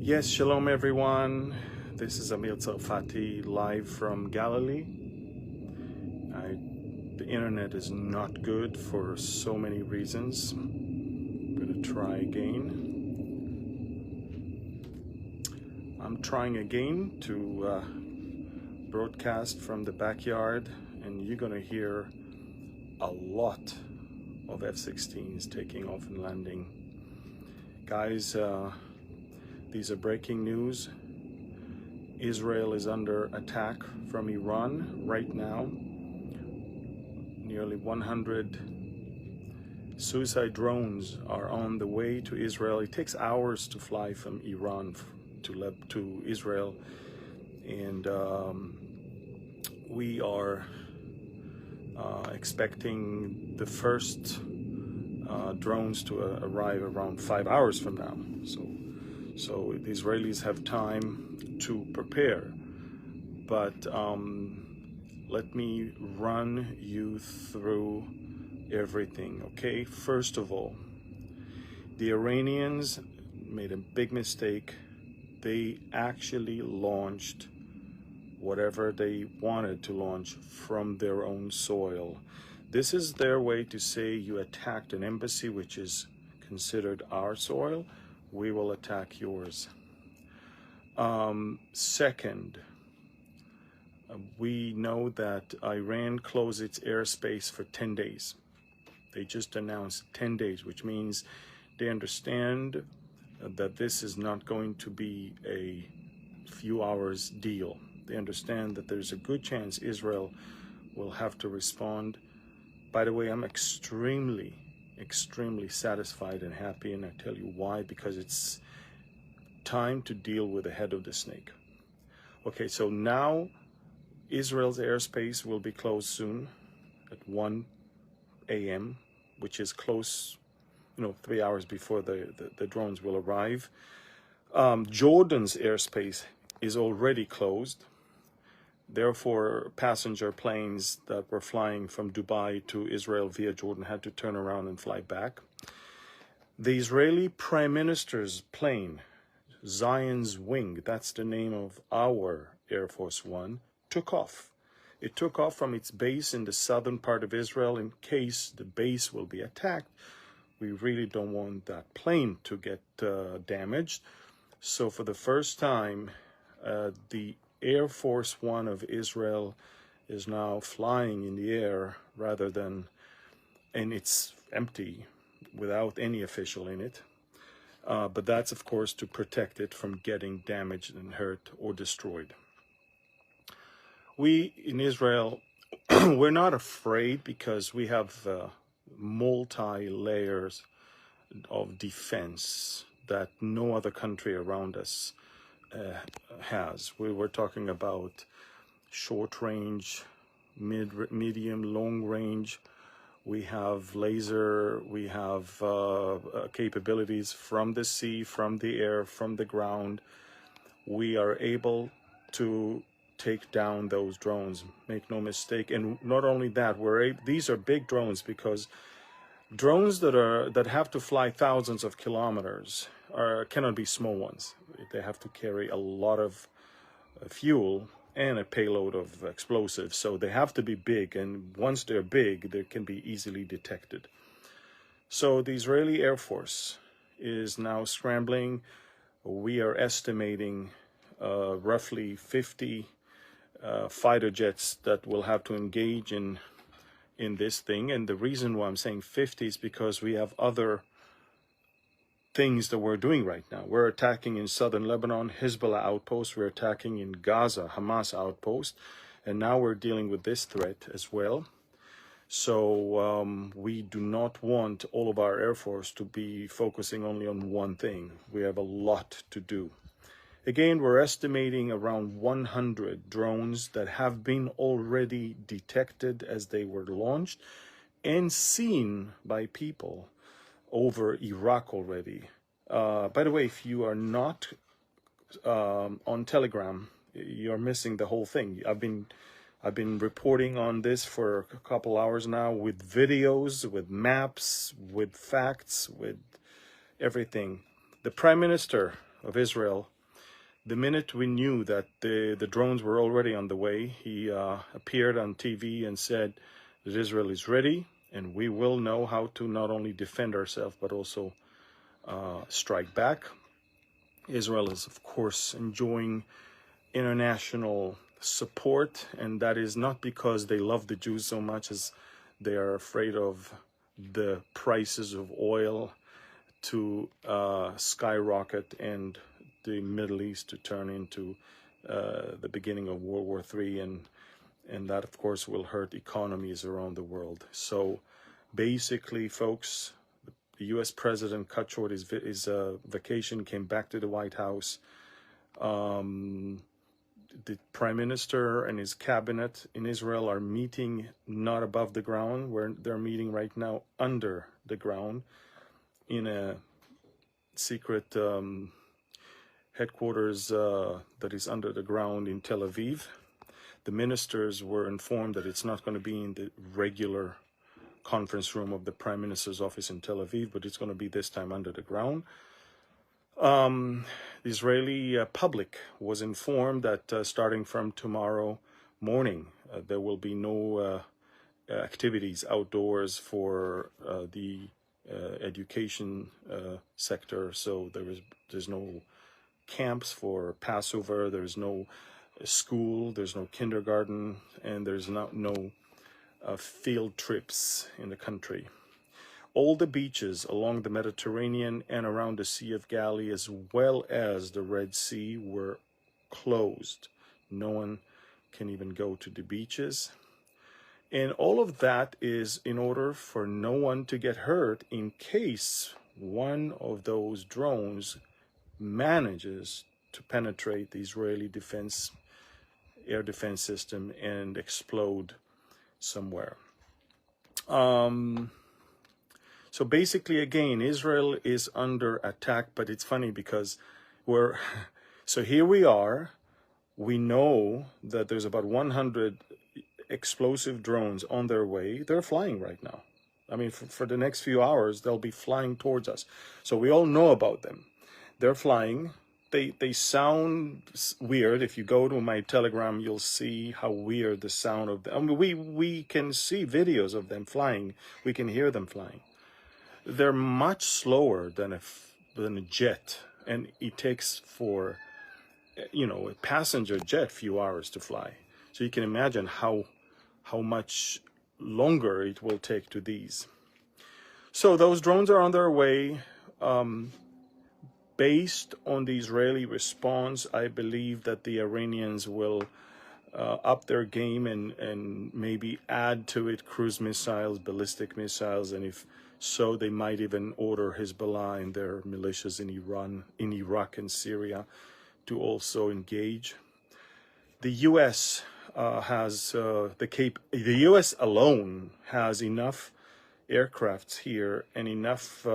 Yes, shalom everyone. This is Amir Tsarfati live from Galilee. The internet is not good for so many reasons. I'm going to try again. I'm trying again to broadcast from the backyard, and you're going to hear a lot of F-16s taking off and landing. Guys, these are breaking news. Israel is under attack from Iran right now. Nearly 100 suicide drones are on the way to Israel. It takes hours to fly from Iran to Israel, and we are expecting the first drones to arrive around 5 hours from now. So the Israelis have time to prepare, but let me run you through everything, okay? First of all, the Iranians made a big mistake. They actually launched whatever they wanted to launch from their own soil. This is their way to say you attacked an embassy, which is considered our soil. We will attack yours. Second, we know that Iran closed its airspace for 10 days. They just announced 10 days, which means they understand that this is not going to be a few hours deal. They understand that there's a good chance Israel will have to respond. By the way, I'm extremely satisfied and happy, and I tell you why, because it's time to deal with the head of the snake. Okay, so now Israel's airspace will be closed soon at 1 a.m., which is close, 3 hours before the drones will arrive. Jordan's airspace is already closed. Therefore, passenger planes that were flying from Dubai to Israel via Jordan had to turn around and fly back. The Israeli Prime Minister's plane, Zion's Wing, that's the name of our Air Force One, took off. It took off from its base in the southern part of Israel in case the base will be attacked. We really don't want that plane to get damaged. So for the first time, the Air Force One of Israel is now flying in the air rather than, and it's empty without any official in it. But that's, of course, to protect it from getting damaged and hurt or destroyed. We in Israel, we're not afraid because we have multi-layers of defense that no other country around us has. We were talking about short range, medium, long range. We have laser, we have capabilities from the sea, from the air, from the ground. We are able to take down those drones, make no mistake. And not only that, these are big drones, because drones that have to fly thousands of kilometers cannot be small ones. They have to carry a lot of fuel and a payload of explosives, so they have to be big, and once they're big, they can be easily detected. So the Israeli Air Force is now scrambling. We are estimating roughly 50 fighter jets that will have to engage in this thing. And the reason why I'm saying 50 is because we have other things that we're doing right now. We're attacking in southern Lebanon, Hezbollah outpost. We're attacking in Gaza, Hamas outpost. And now we're dealing with this threat as well. So we do not want all of our Air Force to be focusing only on one thing. We have a lot to do. Again, we're estimating around 100 drones that have been already detected as they were launched and seen by people over Iraq already. By the way, if you are not on Telegram, you're missing the whole thing. I've been reporting on this for a couple hours now, with videos, with maps, with facts, with everything. The Prime Minister of Israel The minute we knew that the drones were already on the way, he appeared on TV and said that Israel is ready and we will know how to not only defend ourselves but also strike back. Israel is, of course, enjoying international support, and that is not because they love the Jews so much as they are afraid of the prices of oil to skyrocket and the Middle East to turn into the beginning of World War III, and that, of course, will hurt economies around the world. So basically, folks, the U.S. president cut short his vacation, came back to the White House. The prime minister and his cabinet in Israel are meeting not above the ground, where they're meeting right now under the ground in a secret headquarters that is under the ground in Tel Aviv. The ministers were informed that it's not going to be in the regular conference room of the prime minister's office in Tel Aviv, but it's going to be this time under the ground. The Israeli public was informed that starting from tomorrow morning, there will be no activities outdoors for the education sector. So there's no camps for Passover, there's no school, there's no kindergarten, and there's no field trips in the country. All the beaches along the Mediterranean and around the Sea of Galilee, as well as the Red Sea, were closed. No one can even go to the beaches. And all of that is in order for no one to get hurt in case one of those drones manages to penetrate the Israeli air defense system and explode somewhere. So basically, again, Israel is under attack, but it's funny because so here we are. We know that there's about 100 explosive drones on their way. They're flying right now. I mean, for the next few hours, they'll be flying towards us. So we all know about them. They're flying. They sound weird. If you go to my Telegram, you'll see how weird the sound of them. I mean, we can see videos of them flying. We can hear them flying. They're much slower than a jet, and it takes for a passenger jet few hours to fly. So you can imagine how much longer it will take to these. So those drones are on their way. Based on the Israeli response, I believe that the Iranians will up their game and maybe add to it cruise missiles, ballistic missiles, and if so, they might even order Hezbollah and their militias in Iran, in Iraq and Syria to also engage. The U.S. the U.S. alone has enough aircrafts here and enough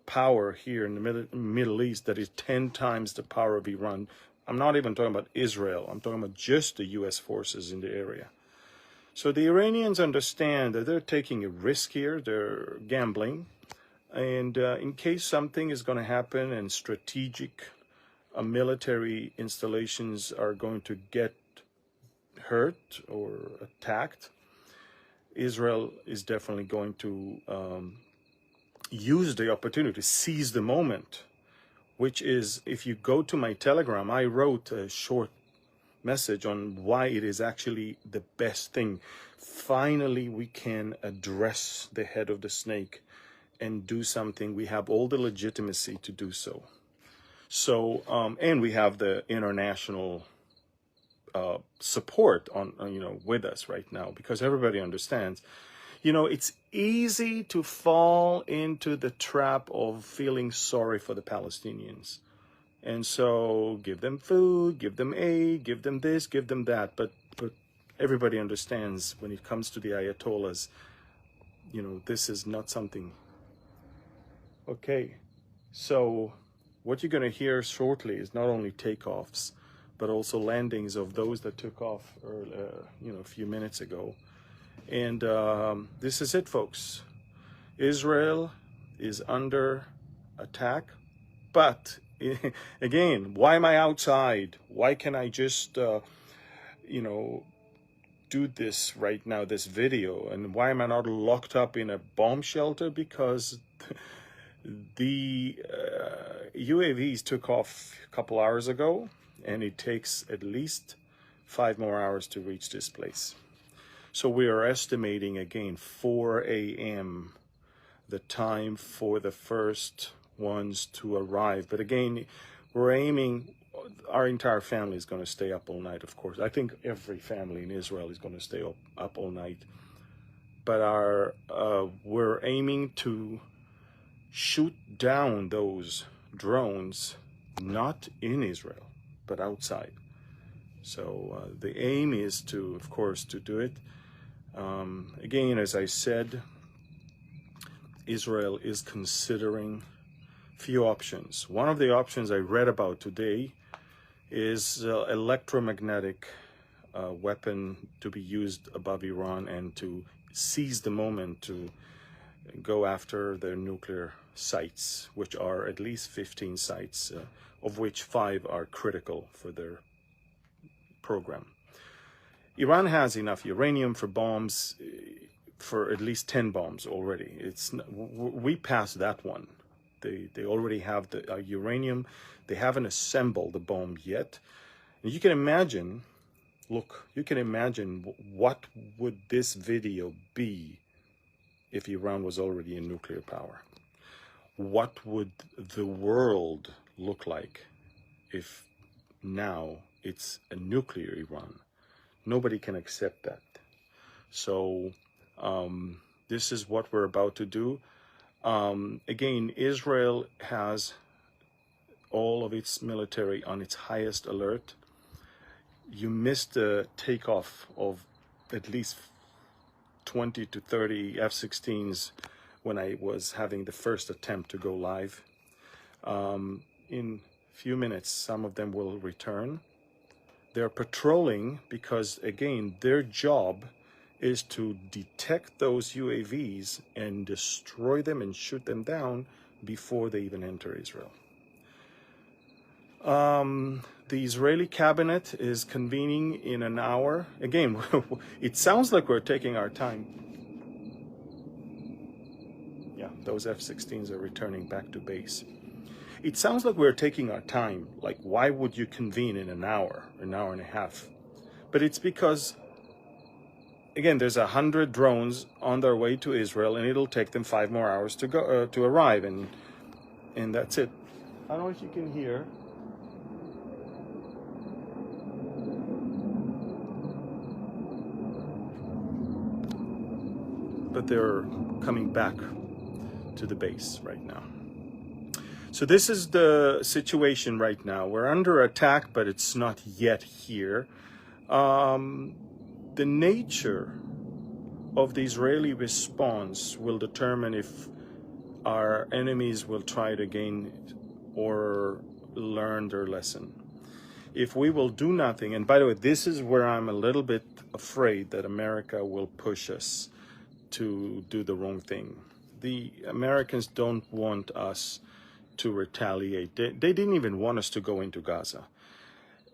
power here in the Middle East that is 10 times the power of Iran. I'm not even talking about Israel. I'm talking about just the U.S. forces in the area. So the Iranians understand that they're taking a risk here. They're gambling. And in case something is going to happen and strategic military installations are going to get hurt or attacked, Israel is definitely going to use the opportunity, seize the moment, which is, if you go to my Telegram, I wrote a short message on why it is actually the best thing. Finally, we can address the head of the snake and do something. We have all the legitimacy to do so. So, and we have the international support on with us right now, because everybody understands, it's easy to fall into the trap of feeling sorry for the Palestinians. And so give them food, give them aid, give them this, give them that. But everybody understands when it comes to the Ayatollahs, this is not something. Okay, so what you're going to hear shortly is not only takeoffs, but also landings of those that took off a few minutes ago. And this is it, folks. Israel is under attack, but Again, why am I outside? Why can I just, you know, do this right now, this video? And why am I not locked up in a bomb shelter? Because the UAVs took off a couple hours ago, and it takes at least 5 more hours to reach this place. So we are estimating again 4 a.m. the time for the first ones to arrive. But again, we're aiming, our entire family is going to stay up all night, of course. I think every family in Israel is going to stay up all night. But we're aiming to shoot down those drones, not in Israel, but outside. So the aim is to, of course, to do it. Again, as I said, Israel is considering few options. One of the options I read about today is electromagnetic weapon to be used above Iran and to seize the moment to go after their nuclear sites, which are at least 15 sites, of which 5 are critical for their program. Iran has enough uranium for bombs, for at least 10 bombs already. We passed that one. They already have the uranium. They haven't assembled the bomb yet. And you can imagine, look, you can imagine what would this video be if Iran was already in nuclear power. What would the world look like if now it's a nuclear Iran? Nobody can accept that. So this is what we're about to do. Again, Israel has all of its military on its highest alert. You missed the takeoff of at least 20 to 30 F-16s when I was having the first attempt to go live. In a few minutes, some of them will return. They're patrolling because, again, their job is to detect those UAVs and destroy them and shoot them down before they even enter Israel. The Israeli cabinet is convening in an hour. Again, it sounds like we're taking our time. Yeah, those F-16s are returning back to base. It sounds like we're taking our time. Like, why would you convene in an hour and a half? But it's because, again, there's 100 drones on their way to Israel, and it'll take them 5 more hours to go to arrive, and that's it. I don't know if you can hear. But they're coming back to the base right now. So this is the situation right now. We're under attack, but it's not yet here. The nature of the Israeli response will determine if our enemies will try to gain or learn their lesson. If we will do nothing, and by the way, this is where I'm a little bit afraid that America will push us to do the wrong thing. The Americans don't want us to retaliate. They didn't even want us to go into Gaza.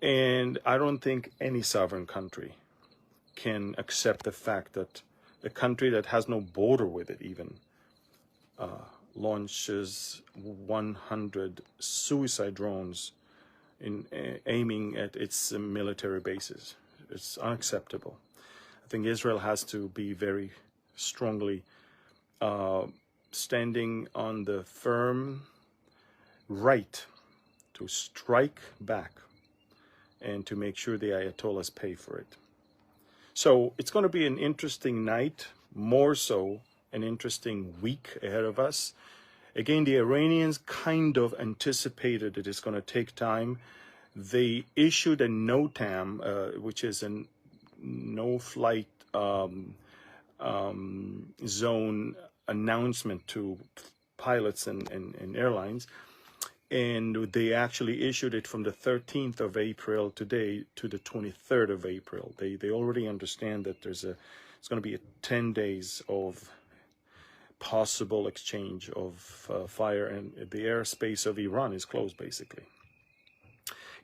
And I don't think any sovereign country can accept the fact that a country that has no border with it even launches 100 suicide drones aiming at its military bases. It's unacceptable. I think Israel has to be very strongly standing on the firm right to strike back and to make sure the Ayatollahs pay for it. So it's going to be an interesting night, more so an interesting week ahead of us. Again, the Iranians kind of anticipated that it's going to take time. They issued a NOTAM, which is a no-flight zone announcement to pilots and airlines. And they actually issued it from the 13th of April today to the 23rd of April. They already understand that it's going to be 10 days of possible exchange of fire, and the airspace of Iran is closed basically.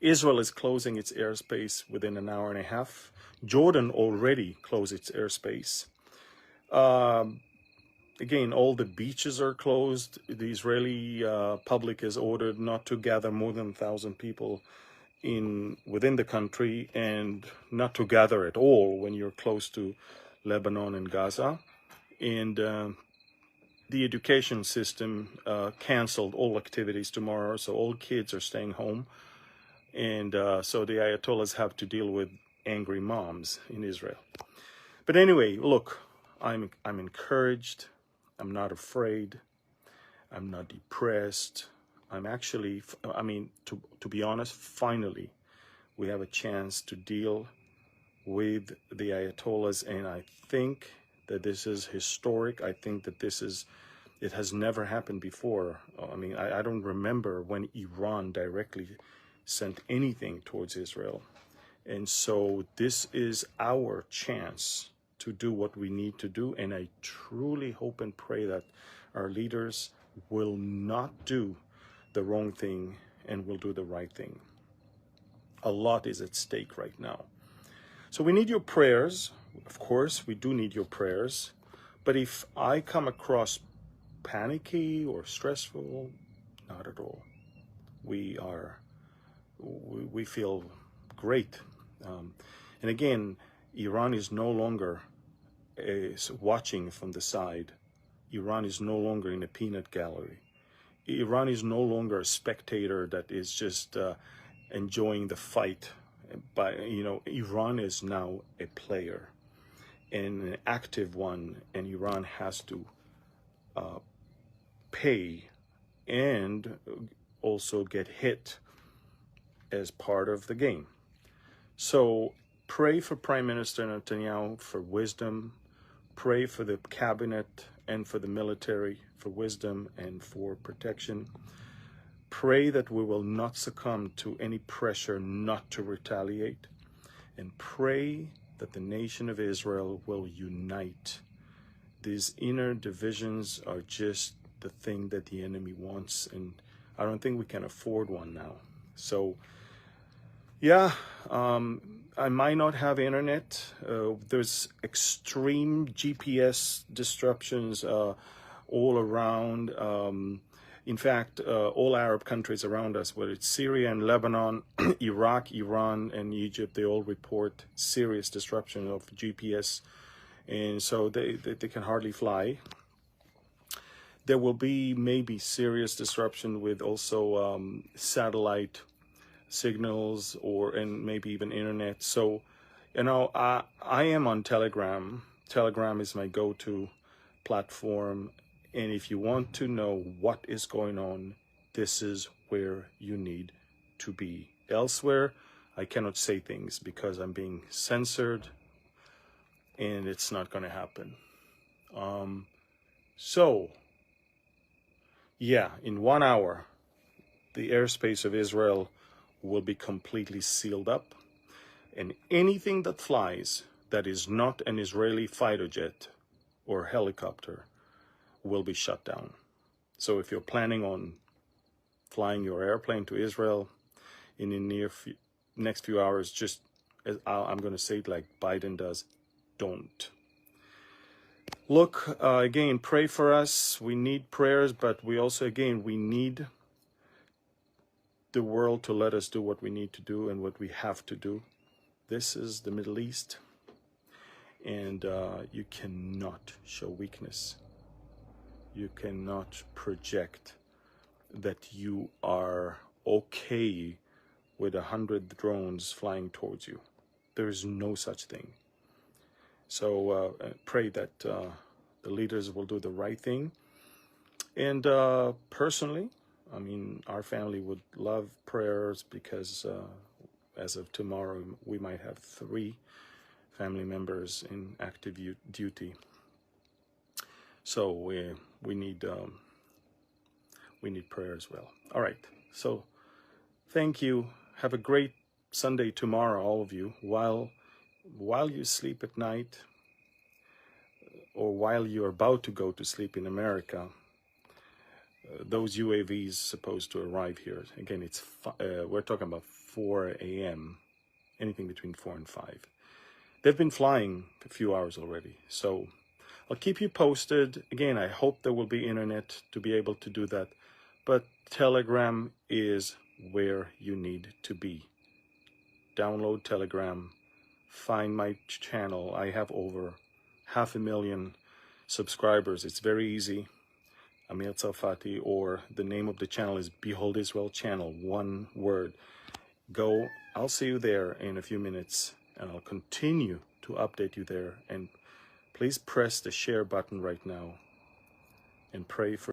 Israel is closing its airspace within an hour and a half. Jordan already closed its airspace. Again, all the beaches are closed. The Israeli public is ordered not to gather more than 1,000 people within the country, and not to gather at all when you're close to Lebanon and Gaza. And the education system canceled all activities tomorrow, so all kids are staying home. And so the Ayatollahs have to deal with angry moms in Israel. But anyway, look, I'm encouraged. I'm not afraid. I'm not depressed. I'm actually, I mean, to be honest, finally, we have a chance to deal with the Ayatollahs, and I think that this is historic. I think that it has never happened before. I mean, I don't remember when Iran directly sent anything towards Israel. And so this is our chance to do what we need to do. And I truly hope and pray that our leaders will not do the wrong thing and will do the right thing. A lot is at stake right now. So we need your prayers. Of course, we do need your prayers. But if I come across panicky or stressful, not at all. We feel great. And again, Iran is no longer watching from the side. Iran is no longer in a peanut gallery. Iran is no longer a spectator that is just enjoying the fight. But, Iran is now a player, and an active one, and Iran has to pay and also get hit as part of the game. So pray for Prime Minister Netanyahu for wisdom. Pray for the cabinet and for the military for wisdom and for protection. Pray that we will not succumb to any pressure not to retaliate. And pray that the nation of Israel will unite. These inner divisions are just the thing that the enemy wants, and I don't think we can afford one now. So yeah, I might not have internet. There's extreme GPS disruptions all around. In fact, all Arab countries around us, whether it's Syria and Lebanon, Iraq, Iran, and Egypt, they all report serious disruption of GPS. And so they can hardly fly. There will be maybe serious disruption with also satellite signals and maybe even internet. So, I am on Telegram. Telegram is my go-to platform. And if you want to know what is going on, this is where you need to be. Elsewhere, I cannot say things because I'm being censored, and it's not going to happen. So, yeah, in 1 hour, the airspace of Israel will be completely sealed up, and anything that flies that is not an Israeli fighter jet or helicopter will be shut down. So if you're planning on flying your airplane to Israel in the next few hours, just as I'm going to say it like Biden does, don't. Look, again, pray for us. We need prayers, but we also, again, we need the world to let us do what we need to do and what we have to do. This is the Middle East, and you cannot show weakness. You cannot project that you are okay with 100 drones flying towards you. There is no such thing. So pray that the leaders will do the right thing. And personally, I mean, our family would love prayers because as of tomorrow, we might have 3 family members in active duty. So we need prayer as well. All right. So thank you. Have a great Sunday tomorrow, all of you. While you sleep at night, or or while you're about to go to sleep in America, those UAVs supposed to arrive here. Again, we're talking about 4 a.m., anything between 4 and 5. They've been flying a few hours already, so I'll keep you posted. Again, I hope there will be internet to be able to do that, but Telegram is where you need to be. Download Telegram, find my channel. I have over 500,000 subscribers. It's very easy. Amir Tsarfati, or the name of the channel is Behold Israel Channel, one word. Go, I'll see you there in a few minutes, and I'll continue to update you there. And please press the share button right now and pray for